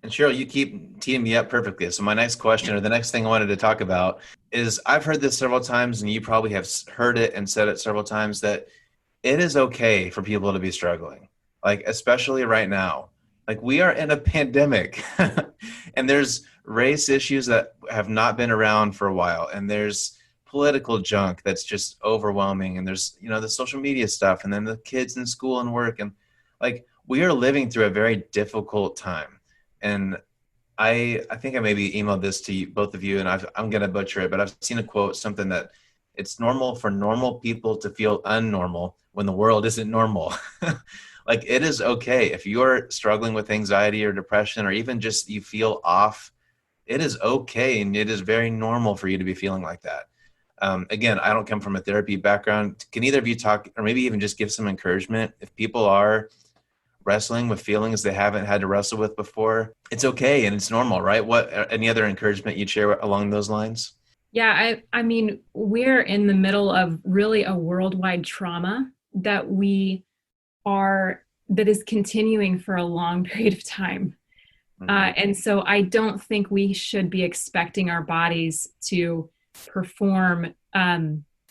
And Cheryl, you keep teeing me up perfectly. So my next question, or the next thing I wanted to talk about, is I've heard this several times, and you probably have heard it and said it several times, that it is okay for people to be struggling, like especially right now. Like we are in a pandemic and there's race issues that have not been around for a while. And there's political junk that's just overwhelming. And there's, the social media stuff, and then the kids in school and work. And like, we are living through a very difficult time. And I think I maybe emailed this to both of you, and I'm going to butcher it, but I've seen a quote, something that it's normal for normal people to feel unnormal when the world isn't normal. Like it is okay if you're struggling with anxiety or depression, or even just you feel off. It is okay, and it is very normal for you to be feeling like that. Again, I don't come from a therapy background. Can either of you talk, or maybe even just give some encouragement if people are wrestling with feelings they haven't had to wrestle with before? It's okay and it's normal, right? Any other encouragement you'd share along those lines? Yeah, I mean, we're in the middle of really a worldwide trauma that is continuing for a long period of time. And so I don't think we should be expecting our bodies to perform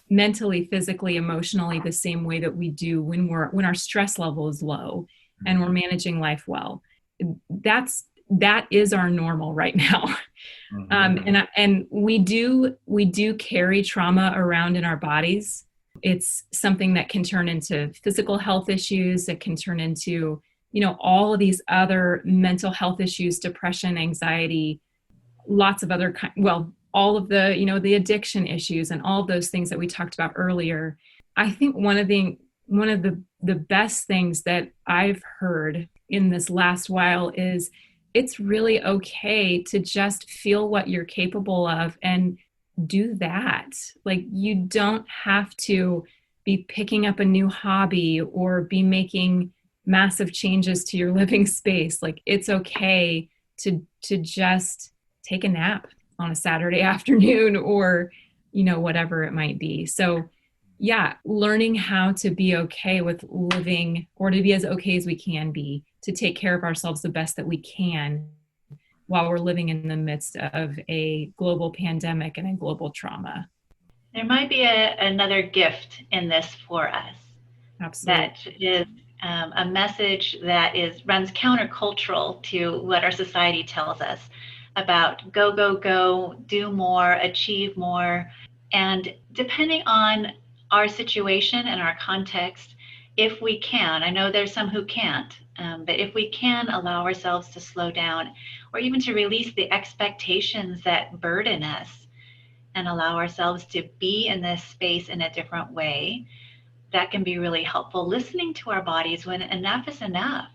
mentally, physically, emotionally the same way that we do when our stress level is low and we're managing life well. That is our normal right now. And we do carry trauma around in our bodies. It's something that can turn into physical health issues. It can turn into, all of these other mental health issues, depression, anxiety, lots of other all of the, the addiction issues and all of those things that we talked about earlier. I think one of the best things that I've heard in this last while is it's really okay to just feel what you're capable of and do that. Like you don't have to be picking up a new hobby or be making massive changes to your living space. Like it's okay to just take a nap on a Saturday afternoon or, whatever it might be. So yeah, learning how to be okay with living, or to be as okay as we can be, to take care of ourselves the best that we can while we're living in the midst of a global pandemic and a global trauma. There might be another gift in this for us. Absolutely. that is a message that runs countercultural to what our society tells us about go, go, go, do more, achieve more. And depending on our situation and our context, if we can, I know there's some who can't, but if we can allow ourselves to slow down or even to release the expectations that burden us and allow ourselves to be in this space in a different way, that can be really helpful. Listening to our bodies when enough is enough,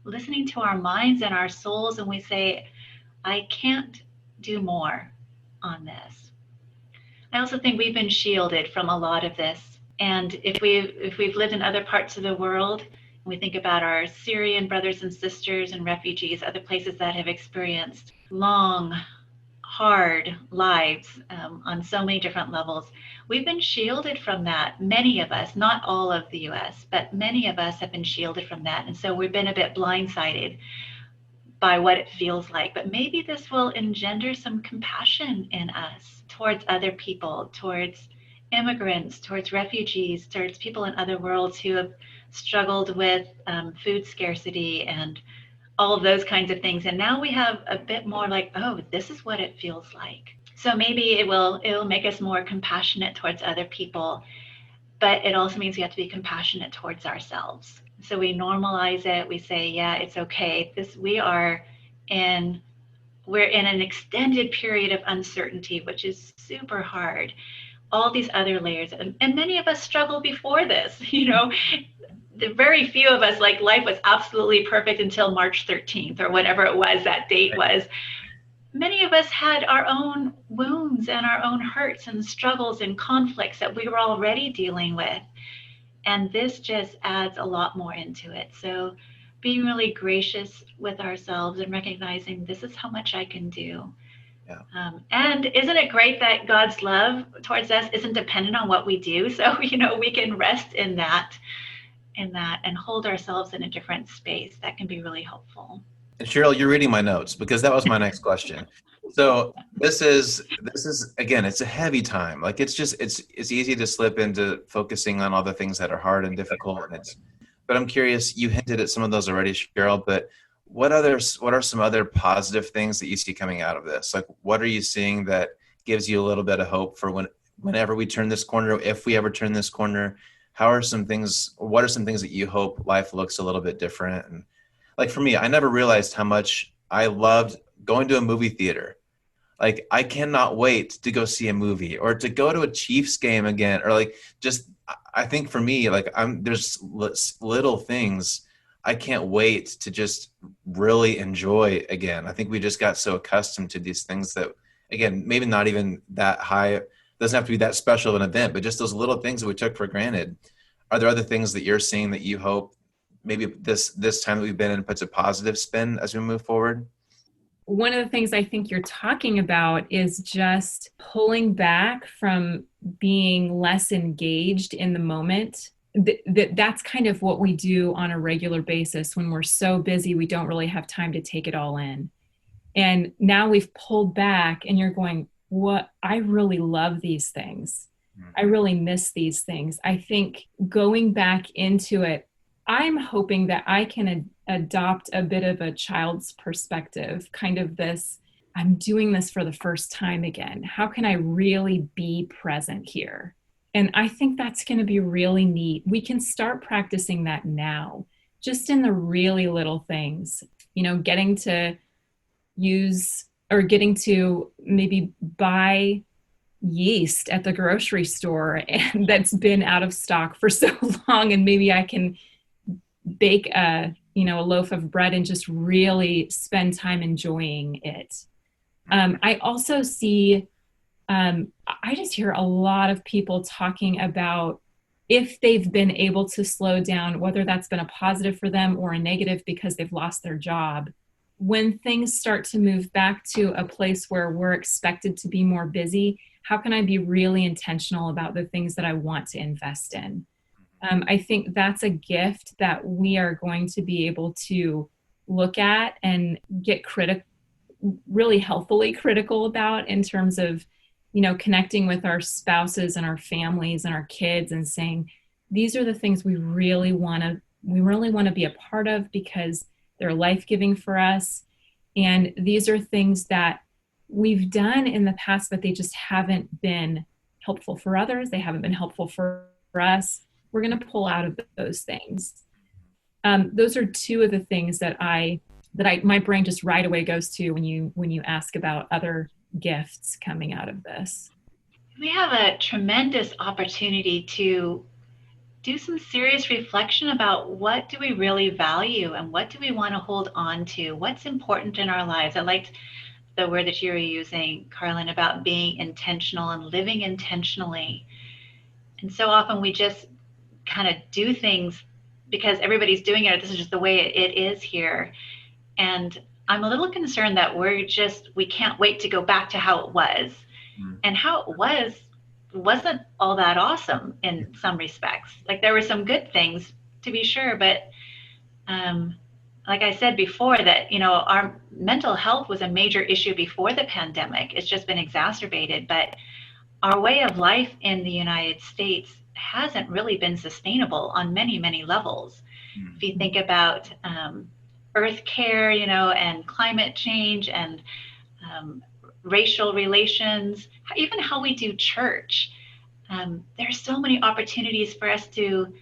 listening to our minds and our souls, and we say, I can't do more on this. I also think we've been shielded from a lot of this. And if we've lived in other parts of the world, we think about our Syrian brothers and sisters and refugees, other places that have experienced long, hard lives on so many different levels. We've been shielded from that. Many of us, not all of the US, but many of us have been shielded from that. And so we've been a bit blindsided by what it feels like. But maybe this will engender some compassion in us towards other people, towards immigrants, towards refugees, towards people in other worlds who have struggled with food scarcity and all of those kinds of things. And now we have a bit more like, oh, this is what it feels like. So maybe it will make us more compassionate towards other people, but it also means we have to be compassionate towards ourselves. So we normalize it. We say, yeah, it's okay. We're in an extended period of uncertainty, which is super hard. All these other layers, and many of us struggled before this, the very few of us, like, life was absolutely perfect until March 13th or whatever it was that date was. Many of us had our own wounds and our own hurts and struggles and conflicts that we were already dealing with. And this just adds a lot more into it. So being really gracious with ourselves and recognizing this is how much I can do. Yeah. And isn't it great that God's love towards us isn't dependent on what we do? So, we can rest in that and hold ourselves in a different space. That can be really helpful. And Cheryl, you're reading my notes because that was my next question. So this is again, it's a heavy time. Like it's easy to slip into focusing on all the things that are hard and difficult. But I'm curious, you hinted at some of those already, Cheryl, but what are some other positive things that you see coming out of this? Like, what are you seeing that gives you a little bit of hope for whenever we turn this corner, if we ever turn this corner? What are some things that you hope life looks a little bit different? And like for me, I never realized how much I loved going to a movie theater. Like, I cannot wait to go see a movie or to go to a Chiefs game again, or like, just, I think for me, like there's little things I can't wait to just really enjoy again. I think we just got so accustomed to these things that, again, maybe not even that high, doesn't have to be that special of an event, but just those little things that we took for granted. Are there other things that you're seeing that you hope maybe this time that we've been in puts a positive spin as we move forward? One of the things I think you're talking about is just pulling back from being less engaged in the moment. That's kind of what we do on a regular basis when we're so busy, we don't really have time to take it all in. And now we've pulled back and you're going, what? I really love these things. I really miss these things. I think going back into it, I'm hoping that I can adopt a bit of a child's perspective, kind of this, I'm doing this for the first time again. How can I really be present here? And I think that's going to be really neat. We can start practicing that now, just in the really little things, getting to maybe buy yeast at the grocery store and that's been out of stock for so long. And maybe I can bake a loaf of bread and just really spend time enjoying it. I also see, I just hear a lot of people talking about if they've been able to slow down, whether that's been a positive for them or a negative because they've lost their job. When things start to move back to a place where we're expected to be more busy, how can I be really intentional about the things that I want to invest in? I think that's a gift that we are going to be able to look at and get really healthily critical about in terms of, connecting with our spouses and our families and our kids and saying, these are the things we really want to be a part of because they're life-giving for us. And these are things that we've done in the past, but they just haven't been helpful for others. They haven't been helpful for us. We're going to pull out of those things. Those are two of the things that my brain just right away goes to when you ask about other gifts coming out of this. We have a tremendous opportunity to do some serious reflection about what do we really value and what do we want to hold on to? What's important in our lives? I liked the word that you were using, Carlin, about being intentional and living intentionally. And so often we just kind of do things because everybody's doing it. This is just the way it is here. And I'm a little concerned that we can't wait to go back to how it was. And how it wasn't all that awesome in some respects. Like there were some good things to be sure, but like I said before, that our mental health was a major issue before the pandemic. It's just been exacerbated, but our way of life in the United States hasn't really been sustainable on many, many levels. If you think about earth care, and climate change and racial relations, even how we do church. There's so many opportunities for us to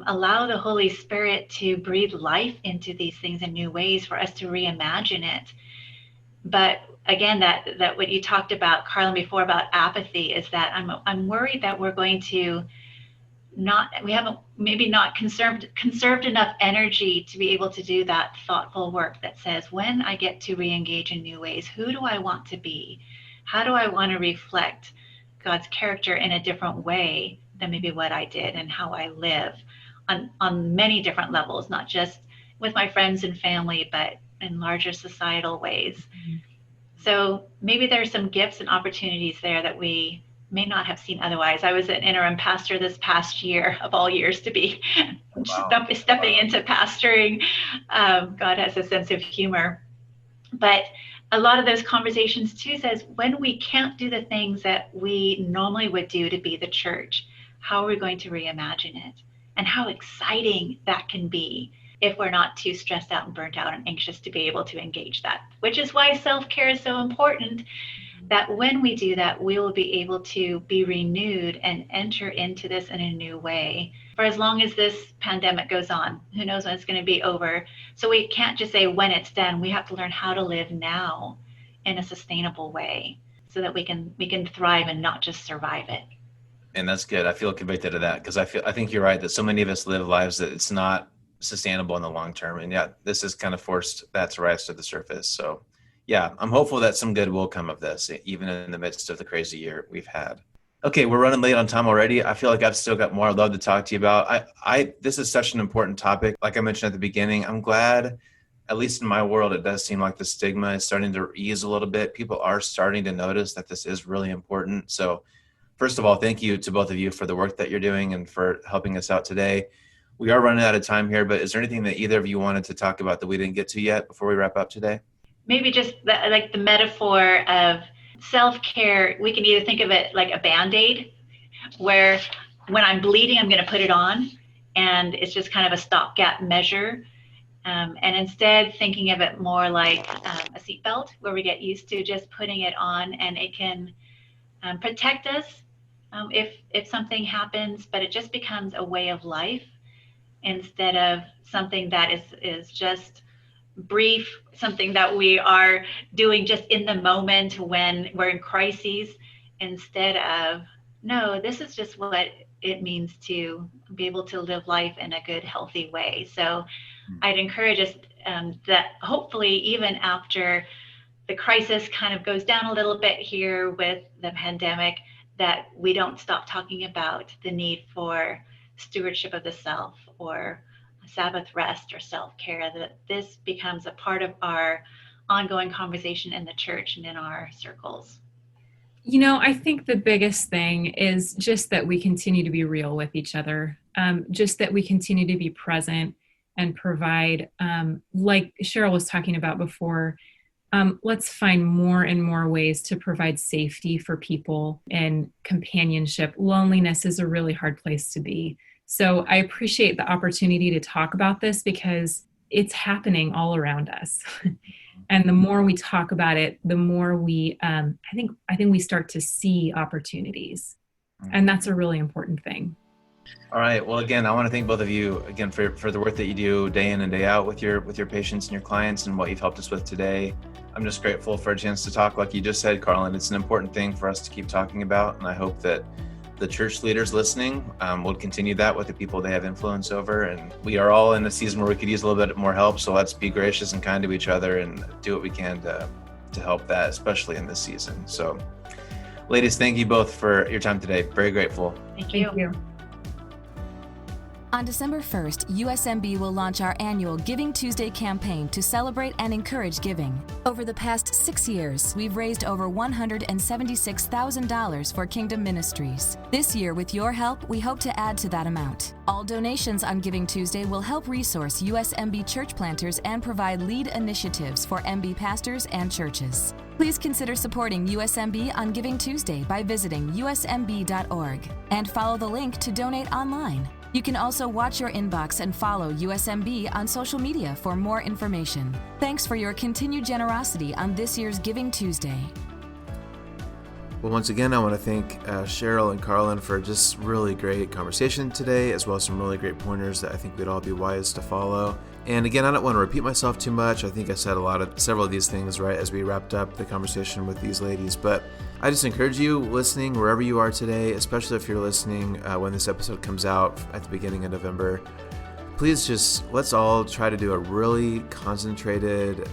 allow the Holy Spirit to breathe life into these things in new ways, for us to reimagine it. But again, that what you talked about, Carlin, before about apathy, is that I'm worried that we're going to we haven't maybe not conserved enough energy to be able to do that thoughtful work that says, when I get to re-engage in new ways, who do I want to be? How do I want to reflect God's character in a different way than maybe what I did and how I live on many different levels, not just with my friends and family, but in larger societal ways. Mm-hmm. So maybe there's some gifts and opportunities there that we may not have seen otherwise. I was an interim pastor this past year, of all years to be stepping into pastoring. God has a sense of humor. But a lot of those conversations too says, when we can't do the things that we normally would do to be the church, how are we going to reimagine it? And how exciting that can be if we're not too stressed out and burnt out and anxious to be able to engage that, which is why self-care is so important. That when we do that, we will be able to be renewed and enter into this in a new way for as long as this pandemic goes on. Who knows when it's going to be over? So we can't just say when it's done. We have to learn how to live now in a sustainable way so that we can thrive and not just survive it. And that's good. I feel convicted of that because I think you're right that so many of us live lives that it's not sustainable in the long term. And yeah, this has kind of forced that to rise to the surface. So yeah, I'm hopeful that some good will come of this, even in the midst of the crazy year we've had. Okay, we're running late on time already. I feel like I've still got more I'd love to talk to you about. This is such an important topic. Like I mentioned at the beginning, I'm glad, at least in my world, it does seem like the stigma is starting to ease a little bit. People are starting to notice that this is really important. So first of all, thank you to both of you for the work that you're doing and for helping us out today. We are running out of time here, but is there anything that either of you wanted to talk about that we didn't get to yet before we wrap up today? Maybe just the metaphor of self-care. We can either think of it like a Band-Aid, where when I'm bleeding, I'm going to put it on, and it's just kind of a stopgap measure. And instead thinking of it more like a seatbelt, where we get used to just putting it on, and it can protect us if something happens, but it just becomes a way of life instead of something that is just brief, something that we are doing just in the moment when we're in crises, instead of, no, this is just what it means to be able to live life in a good, healthy way. So I'd encourage us that hopefully even after the crisis kind of goes down a little bit here with the pandemic, that we don't stop talking about the need for stewardship of the self or Sabbath rest or self-care, that this becomes a part of our ongoing conversation in the church and in our circles. I think the biggest thing is just that we continue to be real with each other, just that we continue to be present and provide, like Cheryl was talking about before, let's find more and more ways to provide safety for people and companionship. Loneliness is a really hard place to be. So I appreciate the opportunity to talk about this because it's happening all around us. And the more we talk about it, the more we, I think we start to see opportunities. And that's a really important thing. All right. Well, again, I want to thank both of you again for the work that you do day in and day out with your patients and your clients and what you've helped us with today. I'm just grateful for a chance to talk. Like you just said, Carlin, it's an important thing for us to keep talking about. And I hope that the church leaders listening will continue that with the people they have influence over. And we are all in a season where we could use a little bit more help. So let's be gracious and kind to each other and do what we can to help that, especially in this season. So ladies, thank you both for your time today. Very grateful. Thank you. On December 1st, USMB will launch our annual Giving Tuesday campaign to celebrate and encourage giving. Over the past 6 years, we've raised over $176,000 for Kingdom Ministries. This year, with your help, we hope to add to that amount. All donations on Giving Tuesday will help resource USMB church planters and provide lead initiatives for MB pastors and churches. Please consider supporting USMB on Giving Tuesday by visiting usmb.org and follow the link to donate online. You can also watch your inbox and follow USMB on social media for more information. Thanks for your continued generosity on this year's Giving Tuesday. Well, once again, I want to thank Cheryl and Carlin for just really great conversation today, as well as some really great pointers that I think we'd all be wise to follow. And again, I don't want to repeat myself too much. I think I said several of these things right as we wrapped up the conversation with these ladies, but I just encourage you listening wherever you are today, especially if you're listening when this episode comes out at the beginning of November. Please let's all try to do a really concentrated,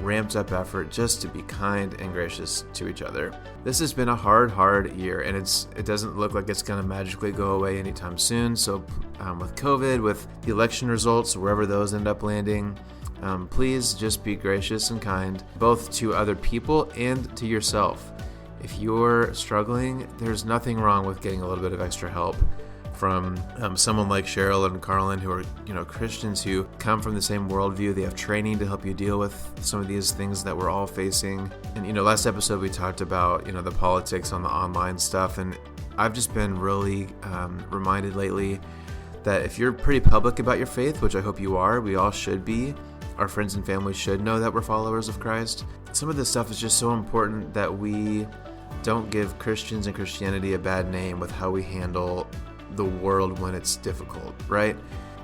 ramped up effort just to be kind and gracious to each other. This has been a hard year, and it doesn't look like it's going to magically go away anytime soon. So with COVID, with the election results, wherever those end up landing, please just be gracious and kind, both to other people and to yourself. If you're struggling, there's nothing wrong with getting a little bit of extra help from someone like Cheryl and Carlin, who are Christians who come from the same worldview. They have training to help you deal with some of these things that we're all facing. And last episode we talked about the politics on the online stuff, and I've just been really reminded lately that if you're pretty public about your faith, which I hope you are, we all should be. Our friends and family should know that we're followers of Christ. Some of this stuff is just so important that we don't give Christians and Christianity a bad name with how we handle the world when it's difficult, right?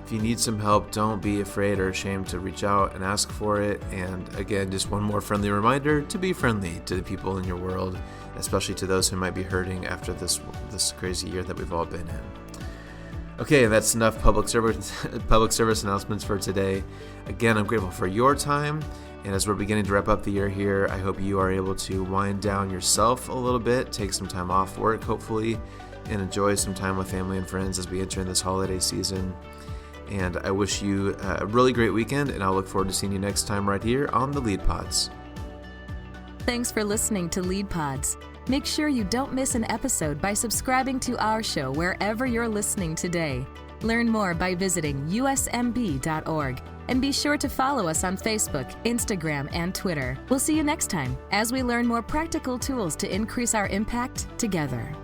If you need some help, don't be afraid or ashamed to reach out and ask for it. And again, just one more friendly reminder to be friendly to the people in your world, especially to those who might be hurting after this crazy year that we've all been in. Okay, that's enough public service announcements for today. Again, I'm grateful for your time. And as we're beginning to wrap up the year here, I hope you are able to wind down yourself a little bit, take some time off work, hopefully, and enjoy some time with family and friends as we enter in this holiday season. And I wish you a really great weekend, and I'll look forward to seeing you next time right here on the Lead Pods. Thanks for listening to Lead Pods. Make sure you don't miss an episode by subscribing to our show wherever you're listening today. Learn more by visiting usmb.org. And be sure to follow us on Facebook, Instagram, and Twitter. We'll see you next time as we learn more practical tools to increase our impact together.